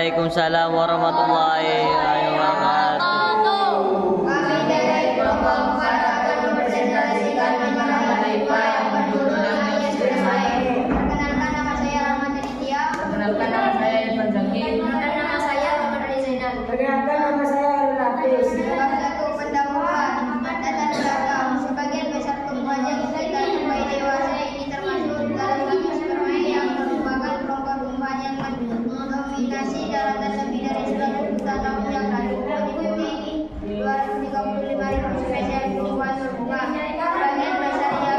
Waalaikumsalam warahmatullahi wabarakatuh. Kami dari kelompok 4 akan mempresentasikan penjelasan IPA yang berjudul Perkenalkan, nama saya Rahmat Aditya. Perkenalkan, nama saya Irfan Zaki. Dan nama saya Muhammad Ali Zainal. Perkenalkan, nama saya Arul Hafiz. Bab 1 pendahuluan. Latar belakang. Sebagian besar tumbuhan yang kita jumpai dewasa ini termasuk dalam jenis bermain yang merupakan kelompok tumbuhan yang mendominasi daratan lebih dari 100 juta tahun yang lalu. Meliputi 235.000 spesies tumbuhan berbunga. Sebagian besarnya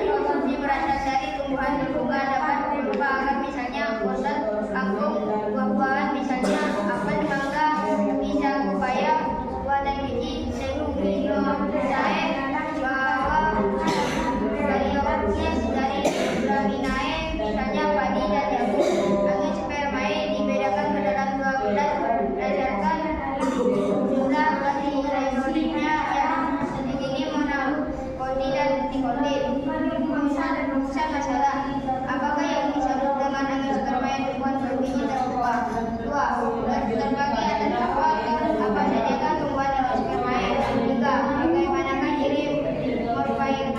dikonsumsi berasal dari tumbuhan berbunga dapat berupa akar misalnya anggur, kangkung, buah-buahan misalnya apel, mangga, pisang, pepaya, buah dan biji, seru, milo, jahe, bawang, Galiopsis dari Laminae misalnya padi dan jagung. Angin spermae dibedakan ke dalam dua kelas berdasarkan jumlah antirenoloidnya yang ini monokoti dan dikotin. Bisa masalah, apakah yang disebut dengan angin spermae tumbuhan berbiji terbuka? 2. Terbagi atas apa saja kan tumbuhan angin spermae? 3. Bagaimanakah ciri morfoidomi yang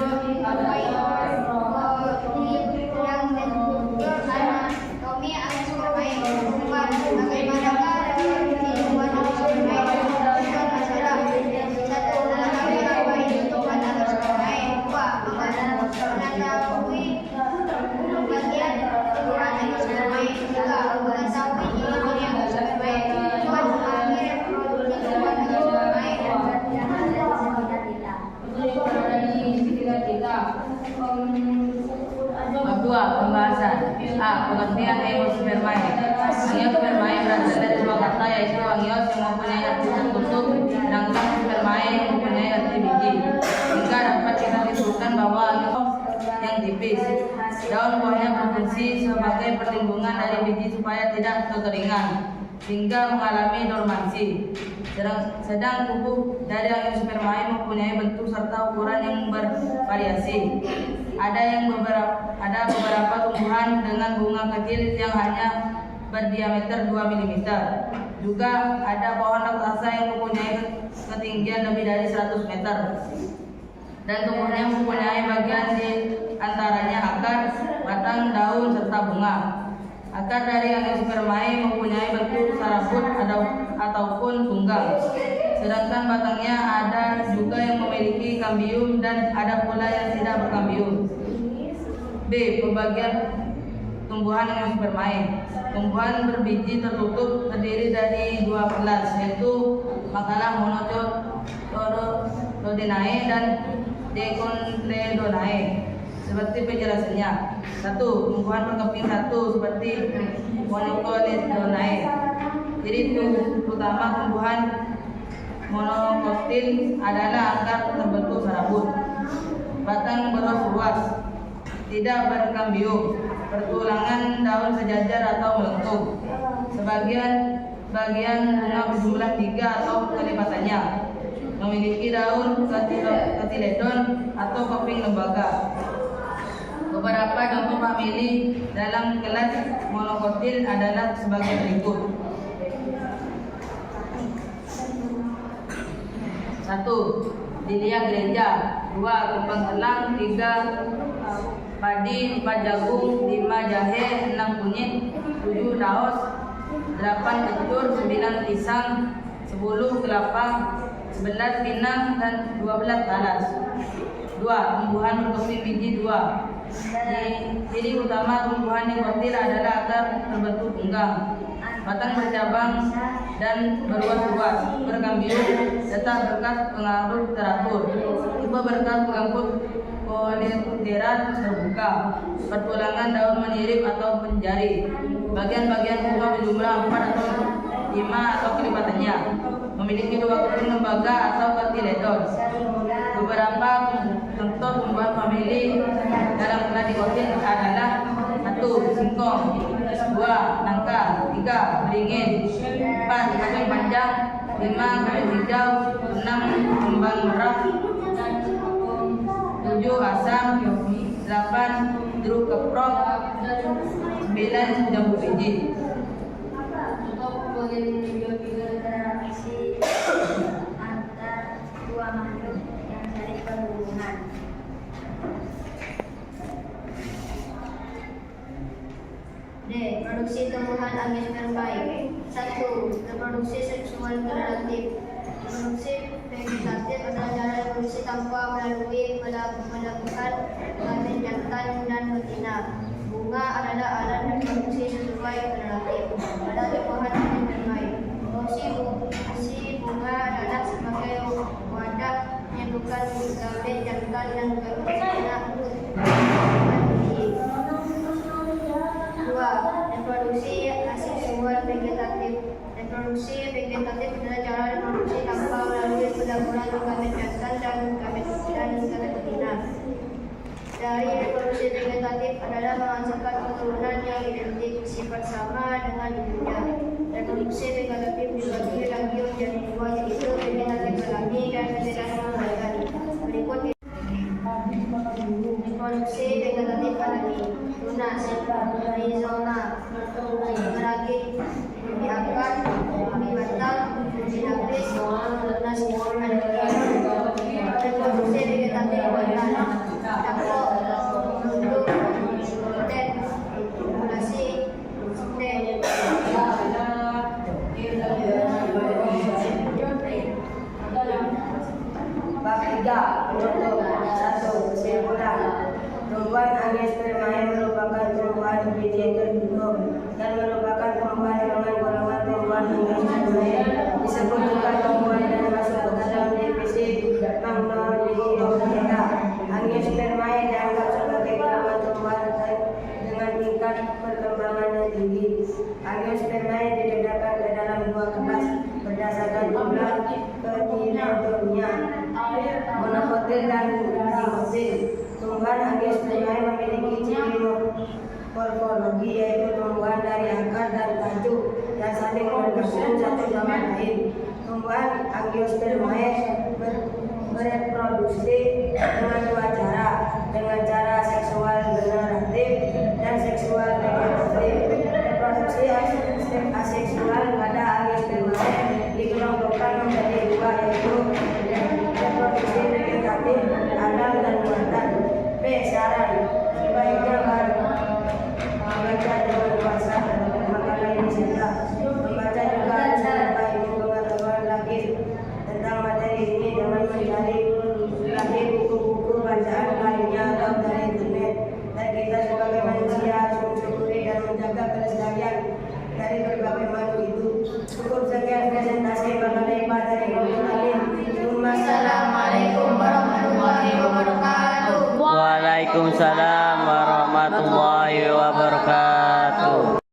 menunjukkan anatomi angin spermae? 4. Bagaimanakah reproduksi tumbuhan angin spermae? Bukan masalah. 1. Mengetahui apa itu tumbuhan angin spermae. 2. Mengetahui bagian tumbuhan angin spermae. 3. Mengetahui ciri-ciri angin spermae. 4. Memahami reproduksi tumbuhan angin spermae. Bab 2 pembahasan. A. Pengertian Angiospermae. Angiospermae berasal dari dua kata yaitu angios yang mempunyai arti tertutup, sedangkan spermae yang mempunyai arti biji. Hingga dapat kita simpulkan bahwa angios yang tipis. Daun buahnya berfungsi sebagai perlindungan dari biji supaya tidak kekeringan hingga mengalami dormansi. Sedang tubuh dari angiospermae mempunyai bentuk serta ukuran yang bervariasi. Ada beberapa tumbuhan dengan bunga kecil yang hanya berdiameter 2 mm. Juga ada pohon raksasa yang mempunyai ketinggian lebih dari 100 meter. Dan tumbuhnya mempunyai bagian di antaranya akar, batang, daun, serta bunga. Akar dari angiospermae mempunyai bentuk saraput ataupun tunggang. Sedangkan batangnya ada juga yang memiliki kambium dan ada pula yang tidak berkambium. B. Pembagian tumbuhan angiospermae. Tumbuhan berbiji tertutup terdiri dari dua kelas, yaitu makalah Monocotyledonae dan Dicotyledonae. Seperti penjelasannya. 1. Tumbuhan berkeping 1 seperti Monocotyledonae. Jadi utama tumbuhan monokotil adalah akar terbentuk serabut, batang beros luas, tidak berkambium, pertulangan daun sejajar atau melengkung. Sebagian bunga berjumlah 3 atau kelipatannya, memiliki daun kotiledon atau keping lembaga. Beberapa contoh famili dalam kelas monokotil adalah sebagai berikut. 1. Lilia gereja. 2. Kembang telang. 3. Padi. 4. Jagung. 5. Jahe. 6. Kunyit. 7. Daos. 8. Kencur. 9. Pisang. 10. Kelapa. 11. Pinang dan 12. Talas. 2. Tumbuhan berkeping biji 2. Ciri utama tumbuhan nikotil adalah akar terbentuk tunggang, batang bercabang dan berluas-luas, berkambium, letak berkat pengaruh teratur, tipe berkat pengangkut politerat terbuka, pertulangan daun menirip atau penjari, bagian-bagian bunga berjumlah 4 atau 5 atau kelipatannya, memiliki 2 keping lembaga atau kotiledon. Beberapa contoh tumbuhan famili dalam kelas dikotil adalah 1. Singkong. 2. Nangka. 3. Beringin. 4. Kacang panjang. 5. Kayu hijau. 6. Kembang merah. 7. Asam. 8. Jeruk keprok. 9. Jambu biji. D. Produksi tumbuhan angiospermae. 1. Reproduksi seksual generatif. Reproduksi vegetatif adalah cara reproduksi tanpa melalui melakukan kelamin jantan dan betina. Bunga adalah alat reproduksi sesuai generatif pada tumbuhan angiospermae. Fungsi bunga adalah sebagai wadah menyatukan kelamin jantan dan betina untuk reproduksi aseksual vegetatif. Reproduksi vegetatif adalah cara reproduksi tanpa melalui pencaburan kelamin jantan dan kelamin betina. Dari reproduksi vegetatif adalah menghasilkan keturunan yang identik sifat sama dengan induknya. Reproduksi vegetatif dibagi lagi menjadi dua, yaitu vegetatif alami dan vegetatif buatan. Berikut reproduksi vegetatif alami. Tunas, rhizoma, meragi, bumi akar, bumi batang, bumi lapis, tunas reproduksi vegetatif buatan. Cakok, bentuk, konten, populasi, konten. Bab 3. Contoh 1. Kesimpulan. Tumbuhan angiospermae merupakan tumbuhan biji tertutup dan merupakan tumbuhan dengan golongan tumbuhan angiospermae. Disebut juga tumbuhan dan masuk ke dalam divisi Magnolia. Angiospermae dianggap sebagai golongan tumbuhan dengan tingkat perkembangan yang tinggi. Angiospermae dibedakan ke dalam dua kelas berdasarkan jumlah ketidaksempurnanya, monokotil dan dikotil. Tumbuhan angiospermae memiliki ciri morfologi, yaitu tumbuhan dari akar dan tajuk yang saling bergabung satu sama lain. Tumbuhan angiospermae bereproduksi dengan dua cara, dengan cara seksual generatif dan seksual vegetatif. Reproduksi aseksual pada angiospermae dikelompokkan menjadi dua, yaitu reproduksi vegetatif alam dan buatan. B. Saran. Sebaiknya membaca dengan kuasa makalah ini saja. Membaca juga menambah ilmu pengetahuan lagi tentang materi ini dengan mencari lagi buku-buku bacaan lainnya atau dari internet. Dan kita sebagai manusia harus mensyukuri dan menjaga kelestarian dari berbagai makhluk itu. Cukup sekian presentasi makalah IPA dari Dr. Amin. Wassalamualaikum warahmatullahi wabarakatuh. Waalaikumsalam warahmatullahi wabarakatuh.